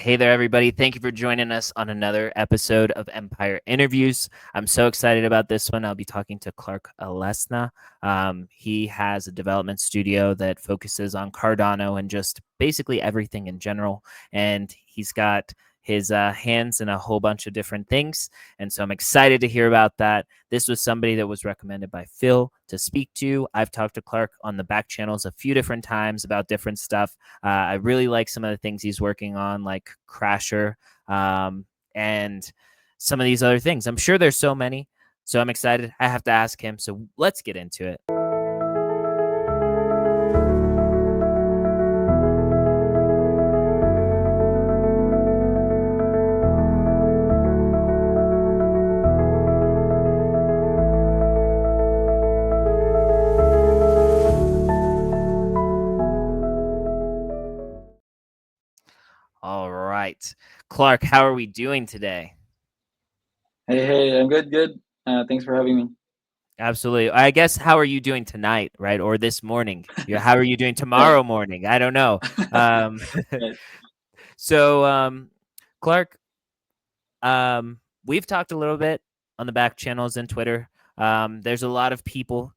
Hey there, everybody. Thank you for joining us on another episode of Empire Interviews. I'm so excited about this one. I'll be talking to Clark Alesna. He has a development studio that focuses on Cardano and just basically everything in general. And he's got his hands in a whole bunch of different things. And so I'm excited to hear about that. This was somebody that was recommended by Phil to speak to. I've talked to Clark on the back channels a few different times about different stuff. I really like some of the things he's working on, like Crasher, and some of these other things. I'm sure there's so many. So I'm excited. I have to ask him. So let's get into it. All right. Clark, how are we doing today? Hey, I'm good. Thanks for having me. Absolutely. I guess, how are you doing tonight, right? Or this morning? How are you doing tomorrow morning? I don't know. Um, Right. so, Clark, we've talked a little bit on the back channels and Twitter. There's a lot of people,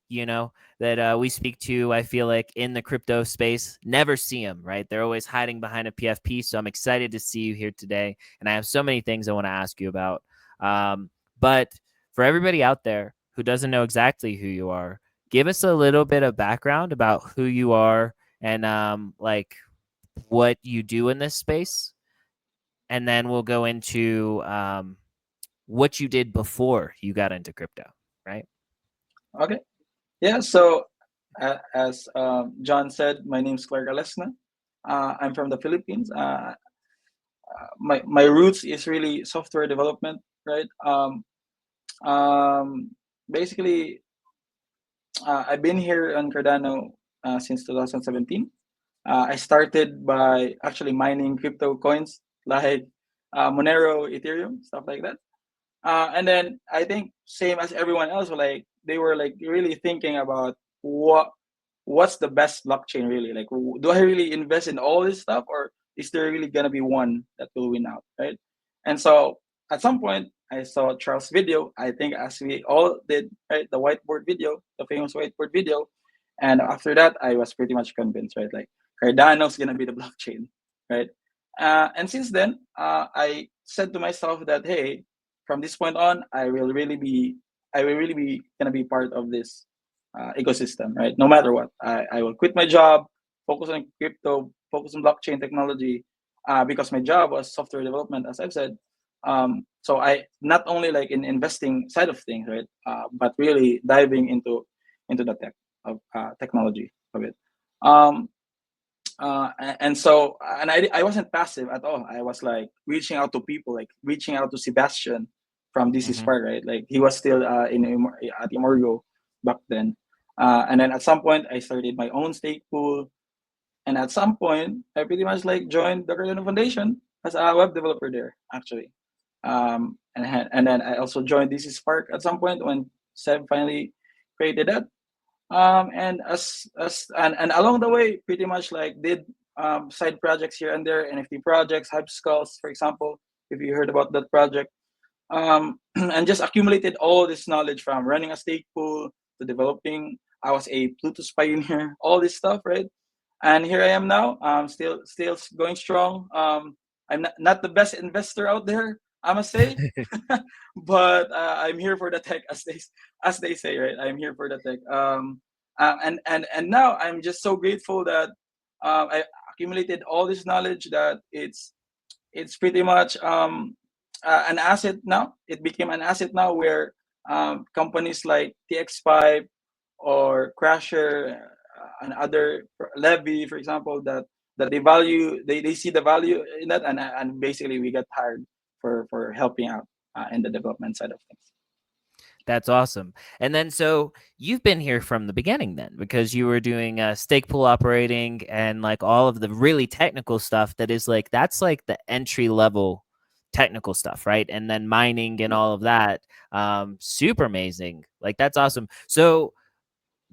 that we speak to, I feel like, in the crypto space. Never see them, right? They're always hiding behind a PFP. So I'm excited to see you here today. And I have so many things I want to ask you about. But for everybody out there who doesn't know exactly who you are, give us a little bit of background about who you are and like what you do in this space. And then we'll go into what you did before you got into crypto, right? Okay. Yeah. So, as John said, my name's Clark Alesna. I'm from the Philippines. My roots is really software development, right? Um, Basically, I've been here on Cardano since 2017. I started by actually mining crypto coins like Monero, Ethereum, stuff like that. And then I think same as everyone else, like they were like really thinking about what's the best blockchain really. Like, do I really invest in all this stuff, or is there really gonna be one that will win out, right? And so at some point I saw Charles' video. I think as we all did, right, the whiteboard video, the famous whiteboard video. And after that, I was pretty much convinced, right? Like Cardano's gonna be the blockchain, right? And since then, I said to myself that hey, from this point on, I will really be gonna be part of this ecosystem, right? No matter what, I will quit my job, focus on crypto, focus on blockchain technology, because my job was software development, as I've said. So I not only like in investing side of things, right, but really diving into the tech of technology of it. Um, and so I wasn't passive at all. I was like reaching out to people, like reaching out to Sebastian from DC Mm-hmm. Spark, right? Like he was still at Imorgo back then. And then at some point I started my own stake pool, and at some point I pretty much like joined the Cardano Foundation as a web developer there actually. And then I also joined DC Spark at some point when Seb finally created that. And along the way pretty much like did side projects here and there, NFT projects, Hype Skulls, for example, if you heard about that project. And just accumulated all this knowledge from running a stake pool to developing. I was a Plutus pioneer, all this stuff, right? And here I am now, still going strong. I'm not the best investor out there, I must say, but I'm here for the tech, as they say, right? I'm here for the tech. And now I'm just so grateful that I accumulated all this knowledge that it's pretty much an asset now. It became an asset now where companies like TX5 or Crasher and other Levy, for example, that they see the value in that, and basically we get hired for helping out in the development side of things. That's awesome. And then, so you've been here from the beginning then, because you were doing stake pool operating and like all of the really technical stuff that is like, that's like the entry level technical stuff, right? And then mining and all of that. Super amazing. Like, that's awesome. So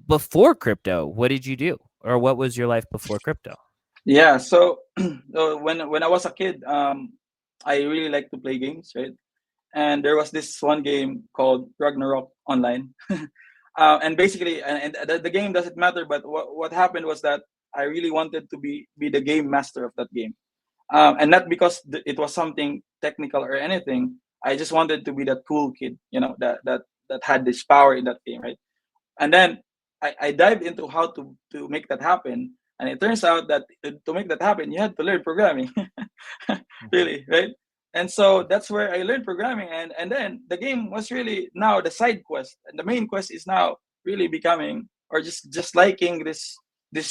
before crypto, what did you do? Or what was your life before crypto? Yeah. So, when I was a kid, I really like to play games, right? And there was this one game called Ragnarok Online. And basically, and the game doesn't matter, but what happened was that I really wanted to be the game master of that game, and not because it was something technical or anything. I just wanted to be that cool kid, that had this power in that game, right? And then I dived into how to make that happen, and it turns out that to make that happen, you had to learn programming. Mhm. Really, right? And so that's where I learned programming, and then the game was really now the side quest, and the main quest is now really becoming, or just liking this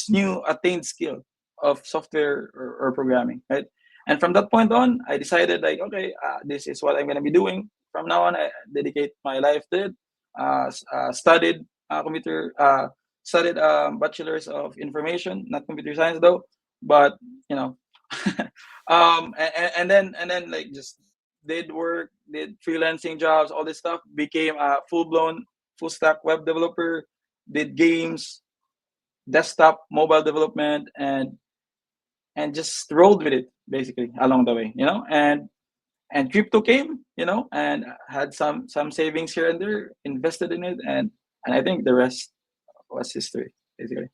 new attained skill of software, or programming, right? And from that point on, I decided, like, okay, this is what I'm gonna be doing from now on. I dedicate my life to it. Studied computer studied bachelor's of information, not computer science though, but you know. And then like just did work, did freelancing jobs, all this stuff, became a full-blown full stack web developer, did games, desktop mobile development, and just rolled with it basically along the way, and crypto came, and had some savings here and there, invested in it, and I think the rest was history, basically.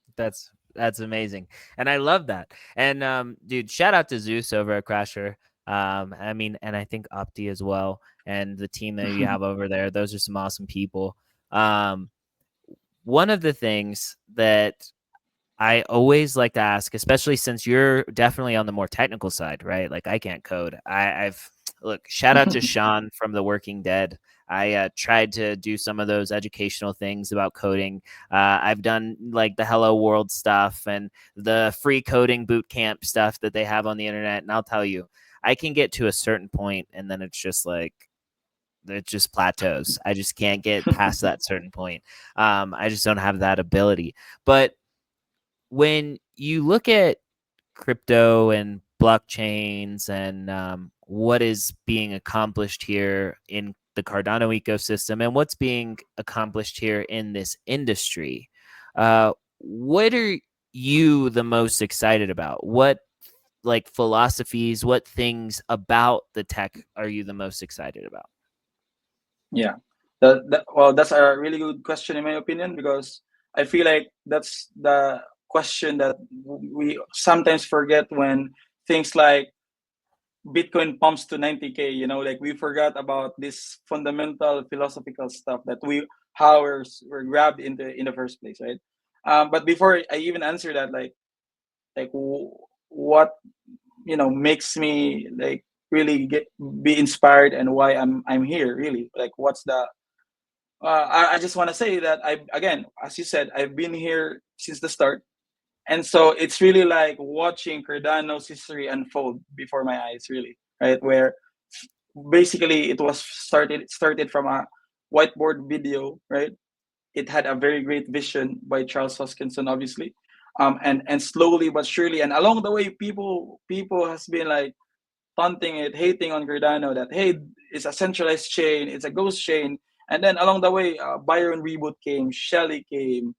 That's amazing, and I love that. And dude, shout out to Zeus over at Crasher. I mean, and I think Opti as well, and the team that you have over there. Those are some awesome people. Um, One of the things that I always like to ask, especially since you're definitely on the more technical side, right? Like I can't code. I've look, shout out to Sean from The Working Dead. I tried to do some of those educational things about coding. I've done like the Hello World stuff and the free coding boot camp stuff that they have on the internet. And I'll tell you, I can get to a certain point and then it's just like, it just plateaus. I just can't get past that certain point. I just don't have that ability. But when you look at crypto and blockchains and what is being accomplished here in the Cardano ecosystem and what's being accomplished here in this industry, what are you the most excited about? What like philosophies, what things about the tech are you the most excited about? Yeah. Well, that's a really good question in my opinion, because I feel like that's the question that we sometimes forget when things like Bitcoin pumps to 90K, like we forgot about this fundamental philosophical stuff that how we're grabbed into in the first place, right? But before I even answer that, what makes me like really be inspired, and why I'm here, really, like what's the I just want to say that I, again, as you said, I've been here since the start, and so it's really like watching Cardano's history unfold before my eyes, really, right? Where basically it started from a whiteboard video, right? It had a very great vision by Charles Hoskinson, obviously, and slowly but surely, and along the way, people has been like taunting it, hating on Cardano, that hey, it's a centralized chain, it's a ghost chain. And then along the way, Byron Reboot came, Shelly came,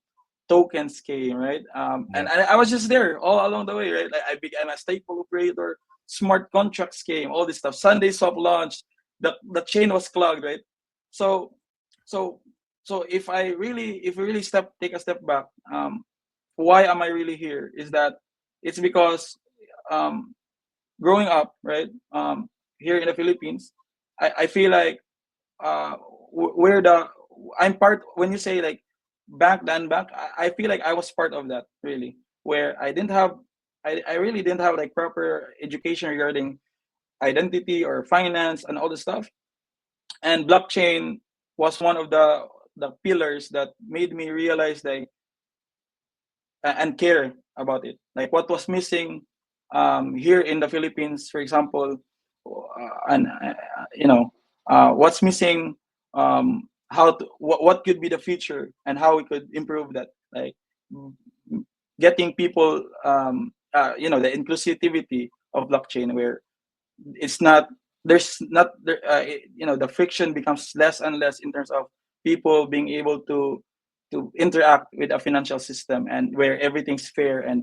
tokens came, right? And Yep. I was just there all along the way, right? Like I became a staple operator, smart contracts came, all this stuff. Sunday swap launched, the chain was clogged, right? So so so if we really take a step back, why am I really here? Is that it's because um, growing up, right, here in the Philippines, I feel like uh, we're the I'm part. When you say like back then back, I feel like I was part of that, really, where I really didn't have like proper education regarding identity or finance and all this stuff. And blockchain was one of the pillars that made me realize, like, and care about it. Like what was missing here in the Philippines, for example, and what's missing, what could be the future, and how we could improve that. Like getting people, the inclusivity of blockchain, where it's not there's not there, the friction becomes less and less in terms of people being able to to interact with a financial system and where everything's fair and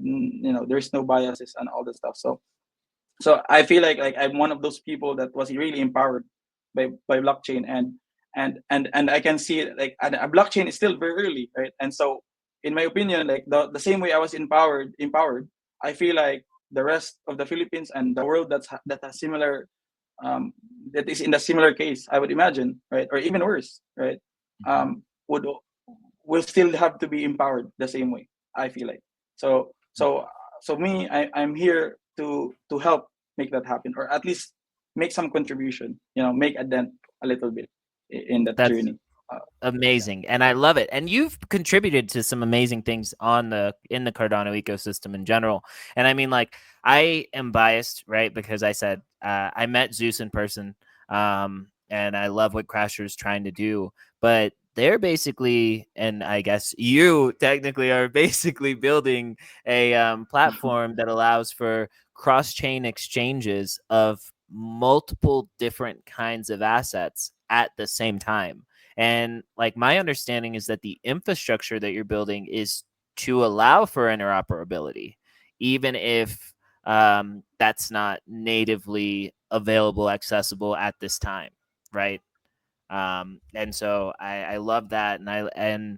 there's no biases and all that stuff. So I feel like I'm one of those people that was really empowered by blockchain, and I can see it, like a blockchain is still very early, right? And so in my opinion, like the same way I was empowered, I feel like the rest of the Philippines and the world that has similar that is in the similar case, I would imagine, right, or even worse, right, Mhm. would will still have to be empowered the same way. I feel like so so so me, I'm here to help make that happen, or at least make some contribution, make a dent a little bit in that That's journey. Uh, yeah. amazing, and I love it. And you've contributed to some amazing things in the Cardano ecosystem in general. And I mean, like, I am biased, right? Because I said I met Zeus in person, and I love what Crasher is trying to do. But they're basically, and I guess you technically are basically building a platform that allows for cross-chain exchanges of multiple different kinds of assets at the same time. And like, my understanding is that the infrastructure that you're building is to allow for interoperability, even if that's not natively available, accessible at this time, right? And so I love that, and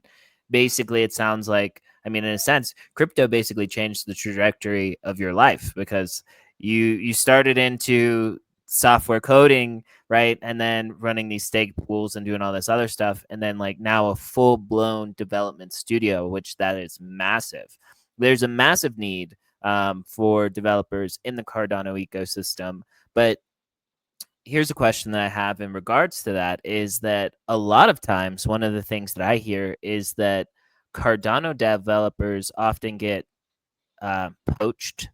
basically it sounds like, I mean, in a sense, crypto basically changed the trajectory of your life, because you started into software coding, right, and then running these stake pools and doing all this other stuff, and then like now a full blown development studio, which that is massive. There's a massive need for developers in the Cardano ecosystem, but here's a question that I have in regards to that, is that a lot of times one of the things that I hear is that Cardano developers often get poached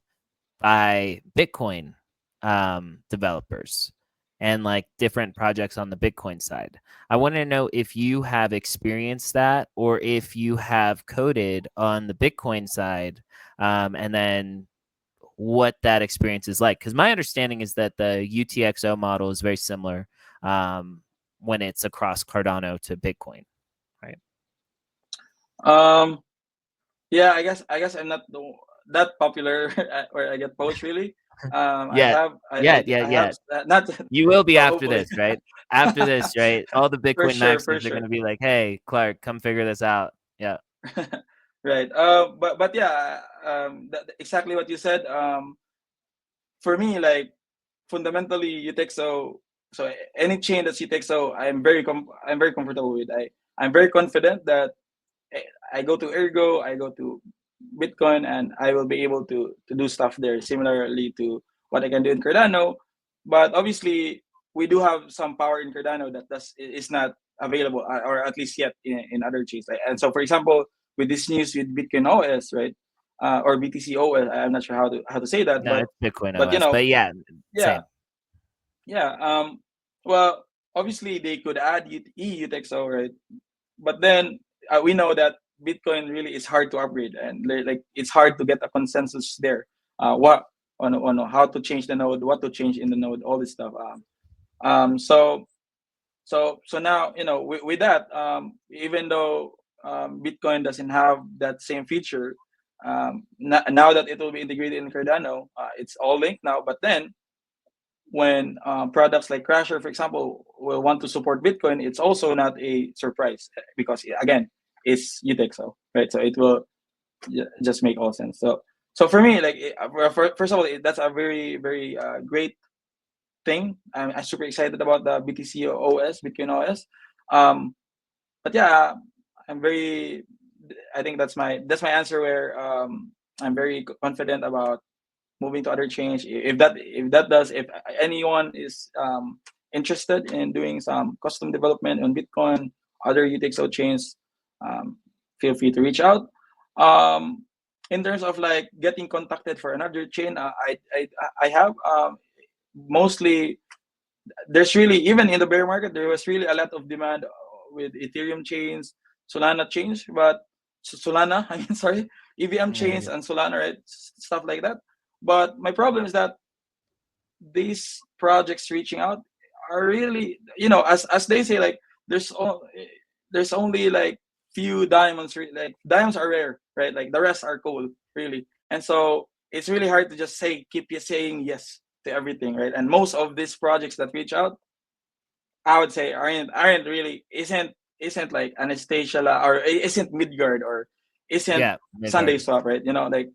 by Bitcoin developers and like different projects on the Bitcoin side. I want to know if you have experienced that, or if you have coded on the Bitcoin side, and then what that experience is like. Because my understanding is that the UTXO model is very similar when it's across Cardano to Bitcoin, right? um yeah, I guess I'm not that popular where I get poached really. I Yeah, have yeah, yeah, I have yeah. not You will be after hopefully. this, right? After this, right? All the For Bitcoin sure, for maxis are going sure. to be like, "Hey, Clark, come figure this out." Yeah. Right. But yeah, exactly what you said. For me, like fundamentally, UTXO. So any chain that's UTXO, I'm very comfortable with. I'm very confident that I go to Ergo, I go to Bitcoin, and I will be able to do stuff there similarly to what I can do in Cardano. But obviously, we do have some power in Cardano that is not available, or at least yet in other chains. And so, for example, with this news with Bitcoin OS, right, or BTC OS, I'm not sure how to say that, No, it's Bitcoin but OS, but yeah, yeah, same. yeah. Well, obviously they could add UTXO, right? But then we know that Bitcoin really is hard to upgrade, and like it's hard to get a consensus there. What on how to change the node, what to change in the node, all this stuff. So now with that, even though Bitcoin doesn't have that same feature, now that it will be integrated in Cardano, it's all linked now. But then when products like Crasher, for example, will want to support Bitcoin, it's also not a surprise because again, it's UTXO, right? So it will just make all sense. So for me, like first of all, that's a very very great thing. I'm super excited about the BTC OS, Bitcoin OS. Um, but yeah, I'm very. I think that's my answer. Where I'm very confident about moving to other chains. If anyone is interested in doing some custom development on Bitcoin, other UTXO chains, um, feel free to reach out. Um, in terms of like getting contacted for another chain, I have mostly, there's really, even in the bear market, there was really a lot of demand with Ethereum chains, Solana chains, but Solana, I mean, sorry, EVM Yeah, chains and Solana, right? Stuff like that. But my problem is that these projects reaching out are really, as they say, like there's only like few diamonds. Like diamonds are rare, right? Like the rest are coal, really. And so it's really hard to just keep you saying yes to everything, right? And most of these projects that reach out, I would say aren't really isn't like Anastasia or isn't Midgard or isn't Yeah, Sunday Midgard. Swap, right? Like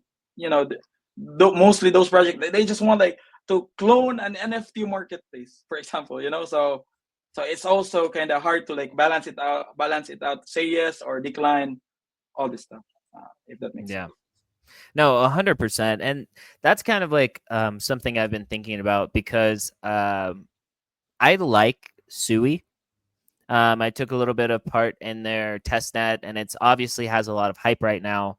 mostly those projects they just want like to clone an NFT marketplace, for example. So it's also kind of hard to like balance it out, say yes or decline, all this stuff, if that makes sense. Yeah. No, 100%. And that's kind of like something I've been thinking about because I like Sui. I took a little bit of part in their testnet, and it's obviously has a lot of hype right now.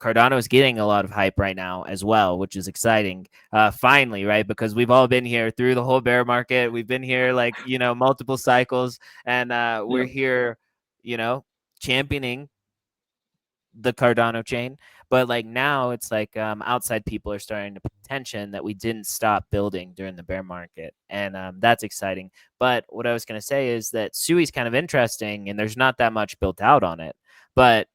Cardano is getting a lot of hype right now as well, which is exciting. Finally, right? Because we've all been here through the whole bear market. We've been here like, multiple cycles, and we're Yep. here, championing the Cardano chain. But like now it's like outside people are starting to pay attention that we didn't stop building during the bear market. And that's exciting. But what I was going to say is that Sui's kind of interesting and there's not that much built out on it. But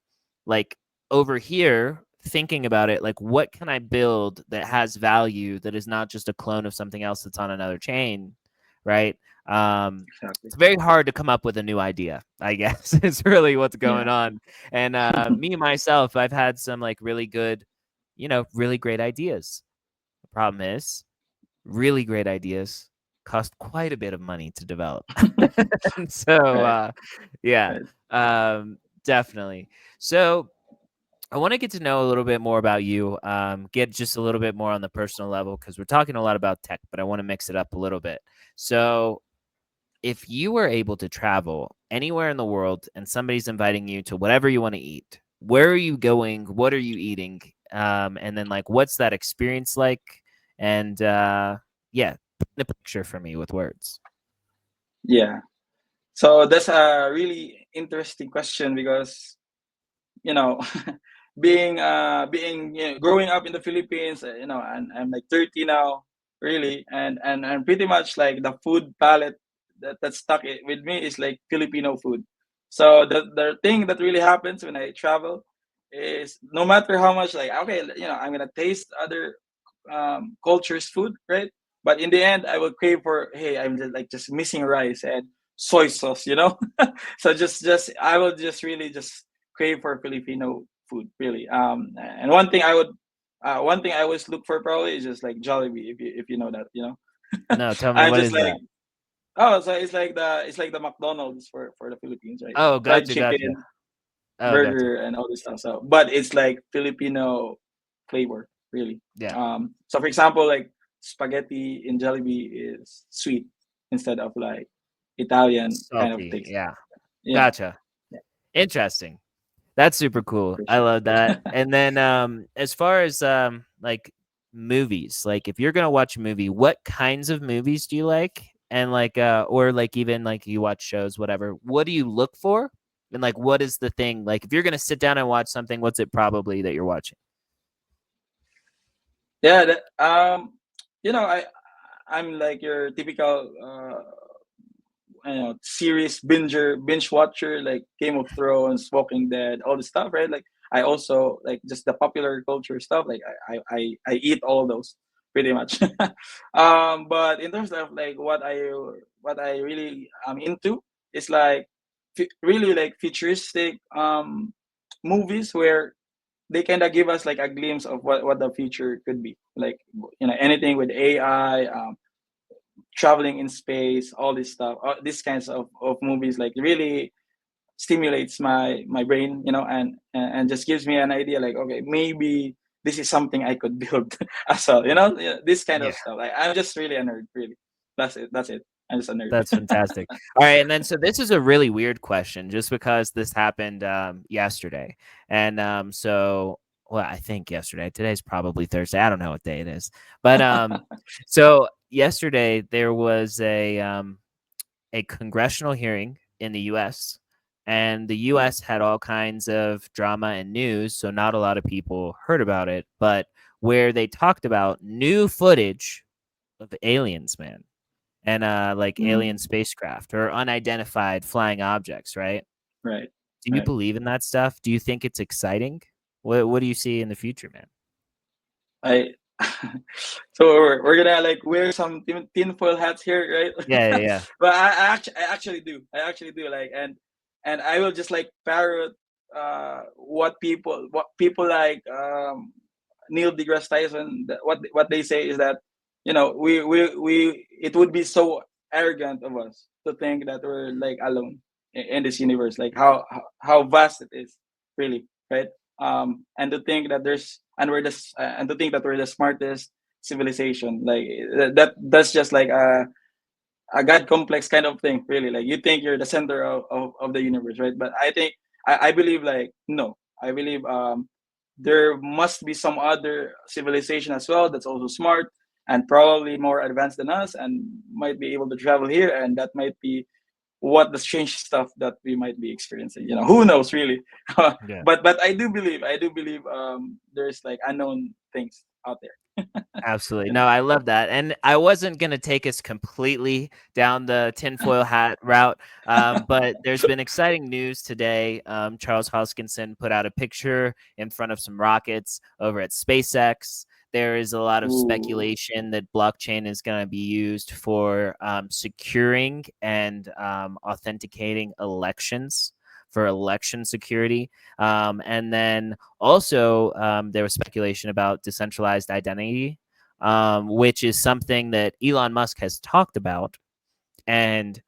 like over here, thinking about it, like what can I build that has value that is not just a clone of something else that's on another chain, right? Exactly. It's very hard to come up with a new idea, I guess. It's really what's going Yeah. on. And me myself, I've had some like really good, really great ideas. The problem is, really great ideas cost quite a bit of money to develop. And so, Right. yeah, Right. definitely. So, I want to get to know a little bit more about you, get just a little bit more on the personal level because we're talking a lot about tech, but I want to mix it up a little bit. So, if you were able to travel anywhere in the world and somebody's inviting you to whatever you want to eat, where are you going? What are you eating? And then like, what's that experience like? And yeah, paint a picture for me with words. Yeah. So that's a really interesting question because you know growing up in the Philippines, and I'm like 30 now, really, and pretty much like the food palette that stuck with me is like Filipino food. So the thing that really happens when I travel is no matter how much, like, okay, I'm gonna taste other cultures food, right? But in the end I will crave for, hey, I'm just missing rice and soy sauce. So just I will just really just crave for Filipino food, really. And one thing I always look for probably is just like Jollibee, if you know that. No, tell me I what just is like, that? oh, so it's like the McDonald's for the Philippines, right? Oh, Fried gotcha, gotcha. chicken, Oh, gotcha. burger, and all this stuff. So, but it's like Filipino flavor, really. Yeah, So for example, like spaghetti in Jollibee is sweet instead of like Italian kind of salty. taste. Yeah, Yeah, gotcha. yeah, Interesting. That's super cool. for I sure. love that. And then as far as like movies, like if you're gonna watch a movie, what kinds of movies do you like? And like or like even like you watch shows, whatever, what do you look for? And like what is the thing? Like if you're gonna sit down and watch something, what's it probably that you're watching? Yeah, I'm like your typical series binge watcher, like Game of Thrones, Walking Dead, all the stuff, right? Like I also like just the popular culture stuff. Like I eat all those pretty much. But in terms of like what I really am into is like really like futuristic movies where they kind of give us like a glimpse of what the future could be, like anything with AI, traveling in space, all this stuff, these kinds of movies like really stimulates my brain, and just gives me an idea like, okay, maybe this is something I could build as well, yeah, this kind Yeah. of stuff. Like, I'm just really a nerd, really. That's it. I'm just a nerd. That's fantastic. All right, and then so this is a really weird question, just because this happened yesterday, and so well, I think yesterday. Today's probably Thursday. I don't know what day it is, but so yesterday there was a congressional hearing in the U.S. and the Right. U.S. had all kinds of drama and news, so not a lot of people heard about it, but where they talked about new footage of aliens, man, and like alien Mm, spacecraft or unidentified flying objects, right? right. Do you believe in that stuff? Do you think it's exciting? What do you see in the future, man? I so we're gonna like wear some tinfoil hats here, Yeah, right? yeah, But I actually do like, and I will just like parrot what people like Neil deGrasse Tyson, what they say is that, we it would be so arrogant of us to think that we're like alone in this universe, like how vast it is, really, right? And to think that there's and we're the and to think that we're the smartest civilization, like that's just like a god complex kind of thing, really. Like, you think you're the center of the universe, right? But I think I believe, like, no, I believe there must be some other civilization as well that's also smart and probably more advanced than us and might be able to travel here, and that might be what the strange stuff that we might be experiencing. Who knows, really? yeah. But I do believe there's like unknown things out there. Absolutely. you No, know I love that. And I wasn't going to take us completely down the tinfoil hat route, but there's been exciting news today. Charles Hoskinson put out a picture in front of some rockets over at SpaceX. There is a lot of Ooh. speculation that blockchain is going to be used for securing and authenticating elections, for election security. And then also, there was speculation about decentralized identity, which is something that Elon Musk has talked about. And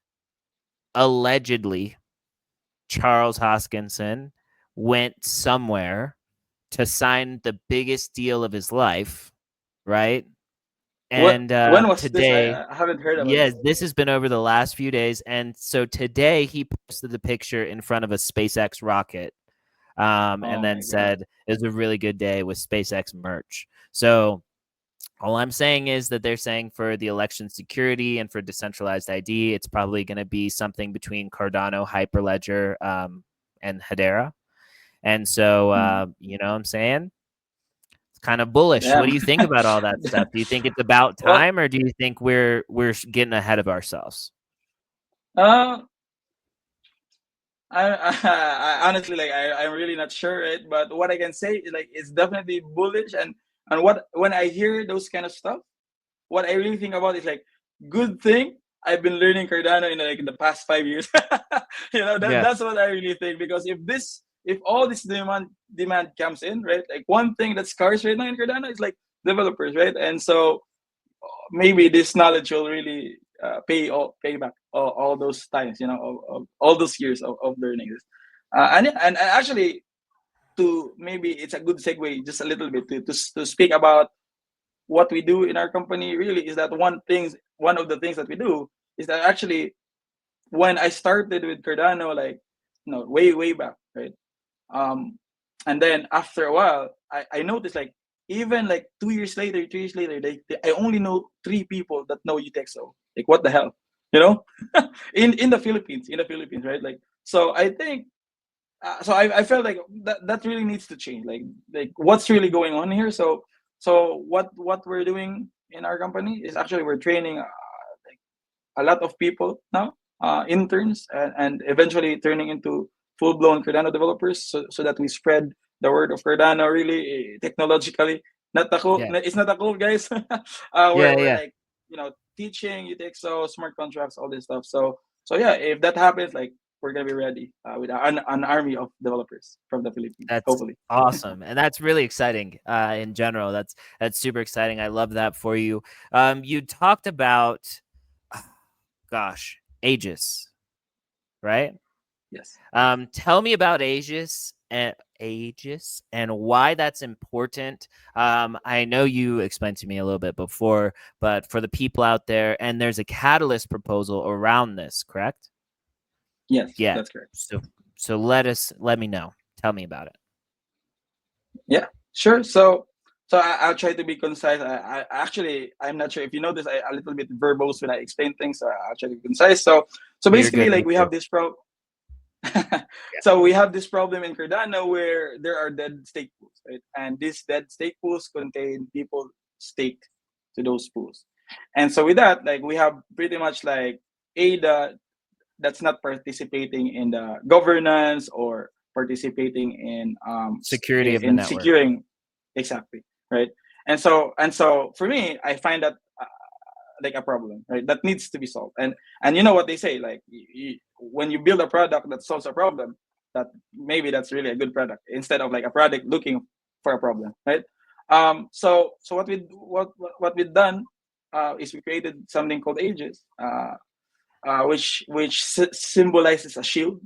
allegedly, Charles Hoskinson went somewhere to sign the biggest deal of his life, right? what And when was this? today, I haven't heard about yes, this. this has been over the last few days. And so today he posted the picture in front of a SpaceX rocket, and Oh then my god. said it was a really good day with SpaceX merch. So all I'm saying is that they're saying for the election security and for decentralized ID, it's probably going to be something between Cardano, Hyperledger, and Hedera. And so, Hmm. you know what I'm saying? It's kind of bullish. What Damn. do you think about all that stuff? Do you think it's about Well, time, or do you think we're getting ahead of ourselves? uh I honestly, like, I'm really not sure, right? But what I can say is, like, it's definitely bullish. And what when I hear those kind of stuff, what I really think about is like, good thing I've been learning Cardano in like in the past 5 years. Yeah, That's what I really think, because if all this demand comes in, right? Like, one thing that's scarce right now in Cardano is like developers, right? And so maybe this knowledge will really pay back all those times, of all those years of learning this. And actually, to maybe it's a good segue just a little bit to speak about what we do in our company. Really, is that one of the things that we do is that, actually, when I started with Cardano, like, way back, right? um and then after a while, I noticed, like, even like 2 years later, 3 years later, I only know three people that know UTXO. Like, what the hell, you know in the Philippines, right? Like, so I think, so I felt like that really needs to change, like what's really going on here. So what we're doing in our company is, actually, we're training like a lot of people now, interns, and eventually turning into full-blown Cardano developers, so that we spread the word of Cardano, really, technologically. Not the cool, yeah, it's not a cool, guys. yeah, We're yeah. like, teaching UTXO, smart contracts, all this stuff. So yeah, if that happens, like, we're gonna be ready with an army of developers from the Philippines, That's hopefully. awesome, and that's really exciting. In general, that's super exciting. I love that for you. You talked about, gosh, Aegis, right? Yes. Tell me about Aegis and why that's important. I know you explained to me a little bit before, but for the people out there, and there's a catalyst proposal around this, correct? Yes, Yeah. that's correct. So let me know. Tell me about it. Yeah, sure. So I'll try to be concise. I'm not sure if you notice, a little bit verbose when I explain things. So I'll try to be concise. So You're basically, good. Me like, we too. have this pro. Yeah. So we have this problem in Cardano where there are dead stake pools, right? And these dead stake pools contain people staked to those pools. And so with that, like, we have pretty much like ADA that's not participating in the governance or participating Security of the in network. securing. Exactly, right. And so for me, I find that like a problem, right, that needs to be solved. And you know what they say, like when you build a product that solves a problem, that maybe that's really a good product instead of like a product looking for a problem, right. So what we've done is we created something called ages, which symbolizes a shield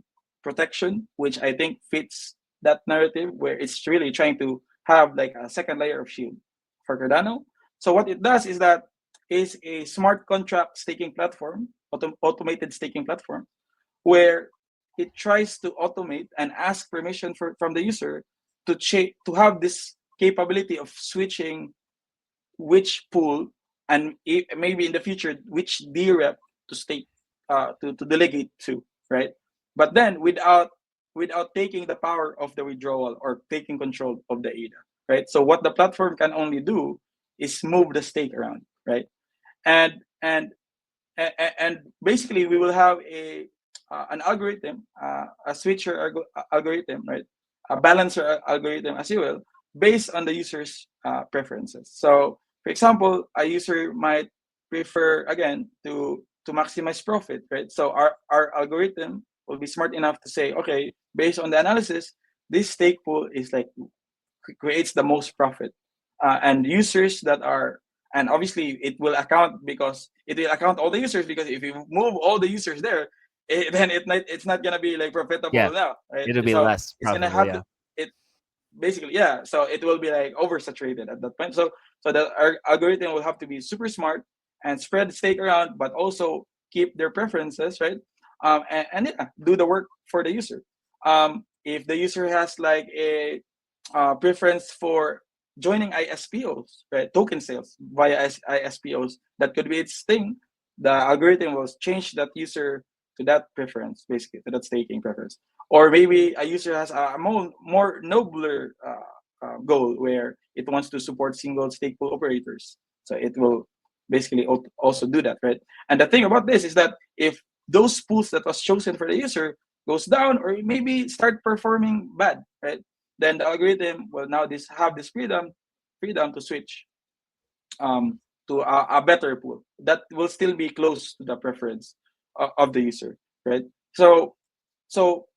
protection, which I think fits that narrative where it's really trying to have like a second layer of shield for Cardano. So what it does is that is a smart contract staking platform, automated staking platform, where it tries to automate and ask permission from the user to have this capability of switching which pool and maybe in the future which DREP to stake to delegate to, right? But then without taking the power of the withdrawal or taking control of the ADA, right? So what the platform can only do is move the stake around, right? And and and basically we will have an algorithm, a switcher algorithm, right? A balancer algorithm, as you will, based on the user's preferences. So, for example, a user might prefer again to maximize profit, right? So our algorithm will be smart enough to say, okay, based on the analysis, this stake pool is like creates the most profit, and users that are, and obviously it will account because it will account all the users, because if you move all the users there, then it's not gonna be like profitable Yeah, now, right? it'll be So less it's gonna profitable. have Yeah. it basically, yeah. So it will be like oversaturated at that point. So the algorithm will have to be super smart and spread the stake around, but also keep their preferences, right? And yeah, do the work for the user. If the user has like a preference for joining ISPOs, right? Token sales via ISPOs, that could be its thing. The algorithm will change that user to that preference, basically, to that staking preference. Or maybe a user has a more nobler goal where it wants to support single stake pool operators. So it will basically also do that, right? And the thing about this is that if those pools that was chosen for the user goes down or maybe start performing bad, right? Then the algorithm will now have this freedom to switch to a better pool that will still be close to the preference of the user, right? So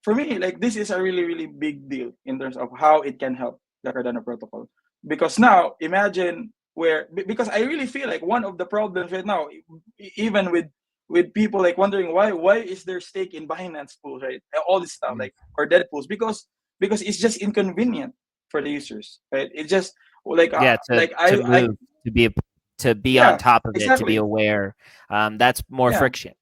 for me, like this is a really really big deal in terms of how it can help the Cardano protocol, because now imagine because I really feel like one of the problems right now, even with people like wondering why is there stake in Binance pool, right? All this stuff Mm. like or dead pools, because it's just inconvenient for the users, right? It's just like Yeah, to I move, to be on yeah, top of it, to be exactly. aware. That's more Yeah, friction.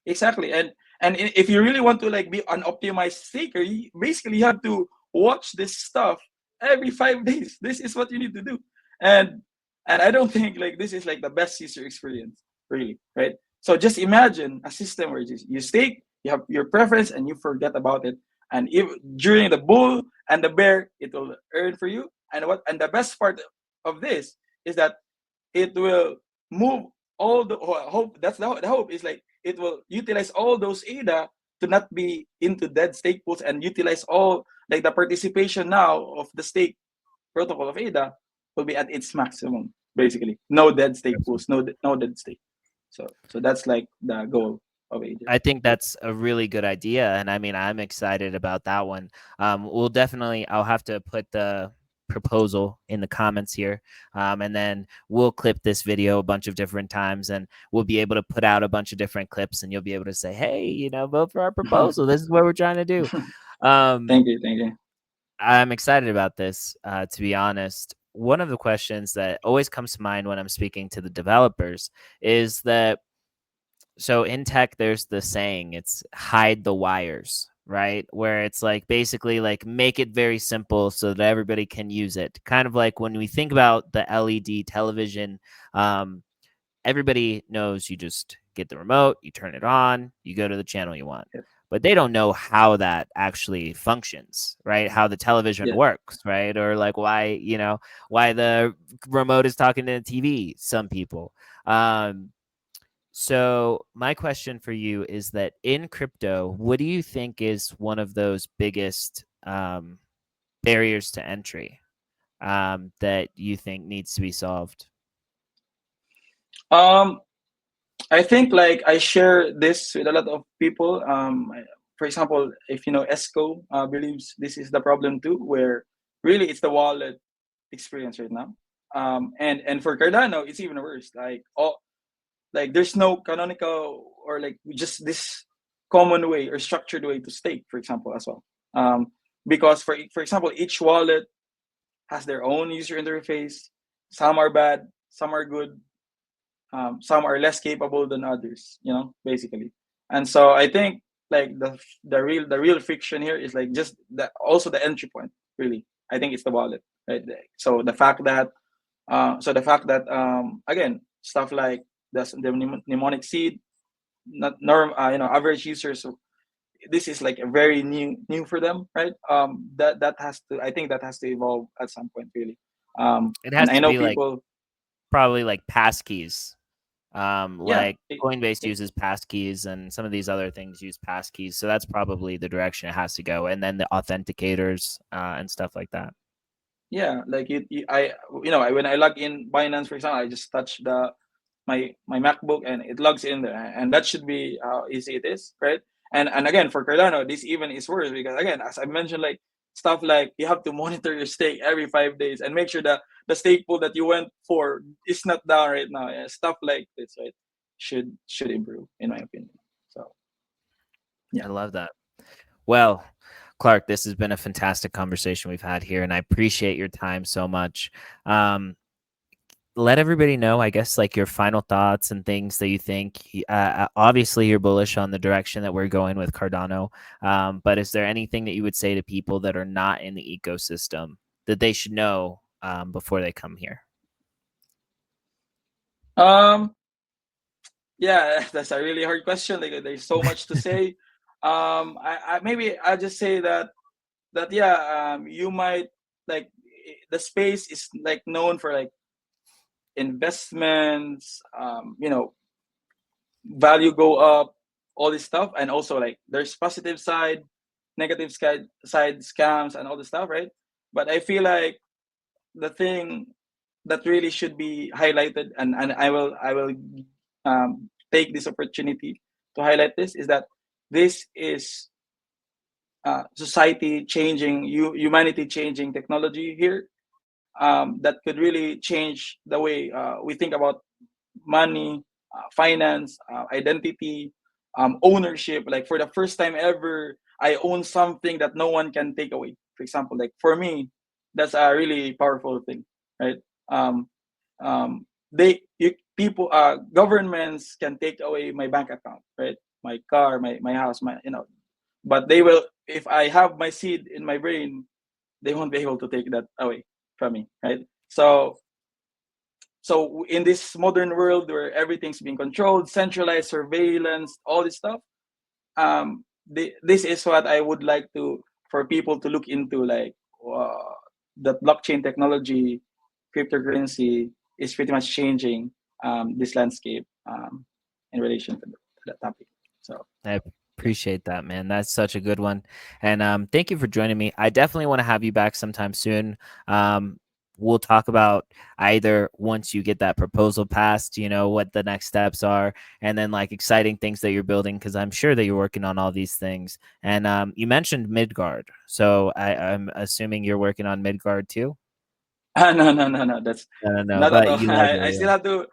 exactly. And if you really want to like be an optimized staker, basically you have to watch this stuff every 5 days. This is what you need to do. And and I don't think like this is like the best user experience, really, right? So just imagine a system where you stake, you have your preference, and you forget about it. And if during the bull and the bear, it will earn for you. And the best part of this is that it will move all the hope. That's the hope is like it will utilize all those ADA to not be into dead stake pools and utilize all like the participation now of the stake protocol of ADA will be at its maximum. Basically, no dead stake pools, no dead stake. So that's like the goal of ADA. I think that's a really good idea, and I mean, I'm excited about that one. We'll definitely. I'll have to put the proposal in the comments here, and then we'll clip this video a bunch of different times, and we'll be able to put out a bunch of different clips, and you'll be able to say, "Hey, vote for our proposal. This is what we're trying to do." Um, Thank you. I'm excited about this. To be honest, one of the questions that always comes to mind when I'm speaking to the developers is that so in tech there's the saying, it's hide the wires, right? Where it's like basically like make it very simple so that everybody can use it, kind of like when we think about the LED television. um, Everybody knows you just get the remote, you turn it on, you go to the channel you want, Yeah, but they don't know how that actually functions, right? How the television yeah, works, right? Or like why why the remote is talking to the TV. Some people, um So my question for you is that in crypto, what do you think is one of those biggest barriers to entry that you think needs to be solved? Um, I think like I share this with a lot of people. For example, if you know ESCO believes this is the problem too, where really it's the wallet experience right now. And for Cardano, it's even worse. Like there's no canonical or like just this common way or structured way to stake, for example, as well. Because for example, each wallet has their own user interface. Some are bad, some are good, some are less capable than others, you know, basically. And so I think like the real friction here is like just the also the entry point, really. I think it's the wallet, right? So the fact that again, stuff like the mnemonic seed, not norm average users, so this is like a very new for them, right? That has to, I think that has to evolve at some point, really. It And has I to know be like people. probably like passkeys. Yeah, Like Coinbase uses passkeys, and some of these other things use passkeys. So that's probably the direction it has to go. And then the authenticators and stuff like that. yeah, like when I log in Binance, for example, I just touch my MacBook and it logs in there, and that should be how easy it is, right? And again, for Cardano, this even is worse because again, as I mentioned, like stuff like you have to monitor your stake every 5 days and make sure that the stake pool that you went for is not down right now. Yeah, stuff like this, right? Should improve, in my opinion. So I yeah. love that. Well, Clark, this has been a fantastic conversation we've had here, and I appreciate your time so much. Um, let everybody know, I guess, like your final thoughts and things that you think. Obviously, you're bullish on the direction that we're going with Cardano, but is there anything that you would say to people that are not in the ecosystem that they should know before they come here? Um. Yeah, that's a really hard question. Like, there's so much to say. I maybe I'll just say that yeah, you might like the space is like known for like investments, value go up, all this stuff, and also like there's positive side, negative side scams and all this stuff, right? But I feel like the thing that really should be highlighted, and I will take this opportunity to highlight this, is that this is society changing, humanity changing technology here, that could really change the way we think about money, finance, identity, ownership. Like for the first time ever, I own something that no one can take away. For example, like for me, that's a really powerful thing, right? Um, people, governments can take away my bank account, right? My car, my house, but they will, if I have my seed in my brain, they won't be able to take that away from me, right? So in this modern world where everything's being controlled, centralized surveillance, all this stuff, this is what I would like to, for people to look into, like the blockchain technology, cryptocurrency is pretty much changing this landscape in relation to that topic. So I yeah. appreciate that, man. That's such a good one. And thank you for joining me. I definitely want to have you back sometime soon. Um, we'll talk about either once you get that proposal passed, what the next steps are, and then like exciting things that you're building, because I'm sure that you're working on all these things. And you mentioned Midgard. So I'm assuming you're working on Midgard too? No. That's No, not at but all. you love I it. still have to.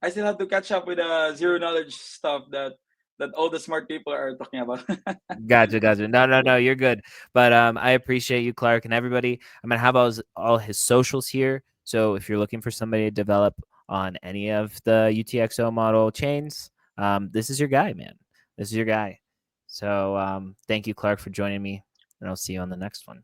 I still have to catch up with zero knowledge stuff that all the smart people are talking about. Gotcha. No, Yeah. you're good. But I appreciate you, Clark, and everybody. I'm gonna have all his socials here. So if you're looking for somebody to develop on any of the UTXO model chains, this is your guy, man. This is your guy. So thank you, Clark, for joining me, and I'll see you on the next one.